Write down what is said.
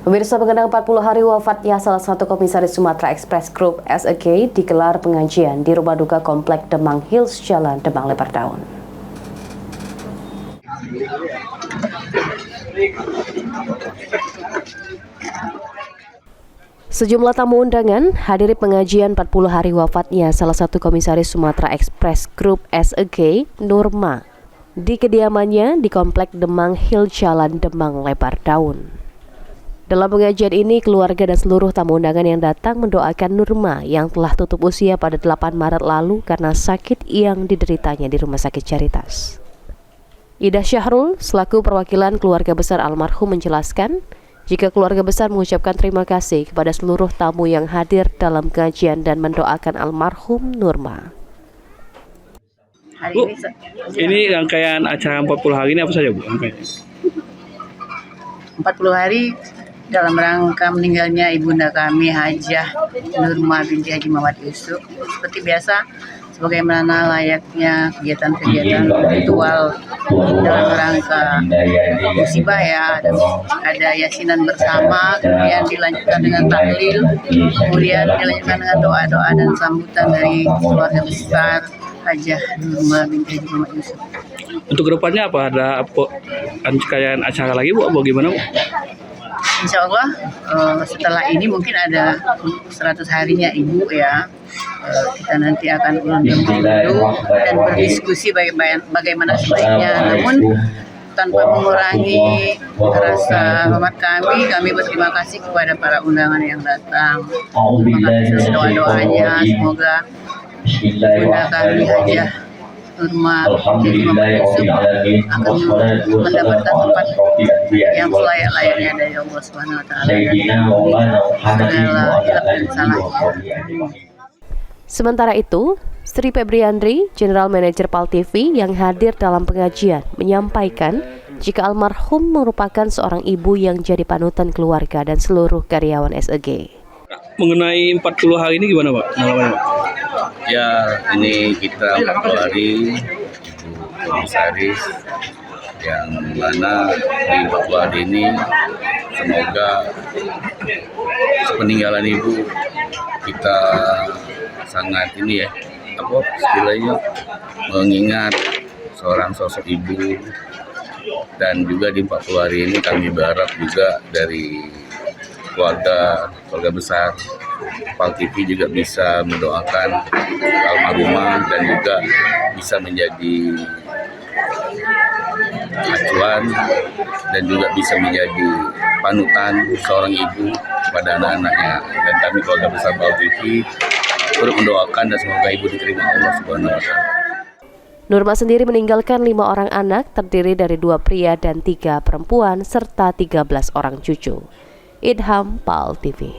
Pemirsa, mengenang 40 hari wafatnya salah satu komisaris Sumatera Express Group SEG digelar pengajian di rumah duka Komplek Demang Hills, Jalan Demang Lebar Daun. Sejumlah tamu undangan hadiri pengajian 40 hari wafatnya salah satu komisaris Sumatera Express Group SEG, Nurma, di kediamannya di Komplek Demang Hills, Jalan Demang Lebar Daun. Dalam pengajian ini, keluarga dan seluruh tamu undangan yang datang mendoakan Nurma yang telah tutup usia pada 8 Maret lalu karena sakit yang dideritanya di Rumah Sakit Caritas. Ida Syahrul, selaku perwakilan keluarga besar almarhum, menjelaskan jika keluarga besar mengucapkan terima kasih kepada seluruh tamu yang hadir dalam pengajian dan mendoakan almarhum Nurma. Bu, ini rangkaian acara 40 hari ini apa saja, Bu? 40 hari dalam rangka meninggalnya ibunda kami Hajah Nurma binti Haji Muhammad Yusuf. Seperti biasa, sebagaimana layaknya kegiatan-kegiatan ritual dalam rangka musibah ya, ada yasinan bersama, kemudian dilanjutkan dengan tahlil, kemudian dilanjutkan dengan doa-doa dan sambutan dari keluarga besar Hajah Nurma binti Haji Muhammad Yusuf. Untuk kedepannya apa? Ada rangkaian acara lagi, Bu? Bagaimana, Bu? Insya Allah setelah ini mungkin ada 100 harinya Ibu ya. Kita nanti akan ulun dulu dan berdiskusi bagaimana sebaiknya. Namun tanpa mengurangi rasa hormat kami berterima kasih kepada para undangan yang datang. Terima kasih atas doa-doanya. Semoga ibunda kami Hajah Nurma binti Muhammad Yusuf akan mendapatkan tempat yang selayak-layaknya dari Allah Subhanahu wa Ta'ala dan segala hilaf dan salahnya. Sementara itu, Sri Febriandri, General Manager PAL TV yang hadir dalam pengajian, menyampaikan jika almarhum merupakan seorang ibu yang jadi panutan keluarga dan seluruh karyawan SEG. Mengenai 40 hari ini gimana, Pak? Ya, ini kita 40 hari Ibu Komisaris yang mana di 40 hari ini semoga peninggalan Ibu kita sangat ini ya, istilahnya mengingat seorang sosok ibu. Dan juga di 40 hari ini kami berharap juga dari keluarga besar PAL TV juga bisa mendoakan almarhumah dan juga bisa menjadi acuan dan juga bisa menjadi panutan seorang ibu kepada anak-anaknya. Dan kami keluarga besar PAL TV turut mendoakan dan semoga ibu diterima Allah Subhanahu wa Ta'ala. Nurma sendiri meninggalkan 5 orang anak terdiri dari 2 pria dan 3 perempuan serta 13 orang cucu. Idham, PAL TV.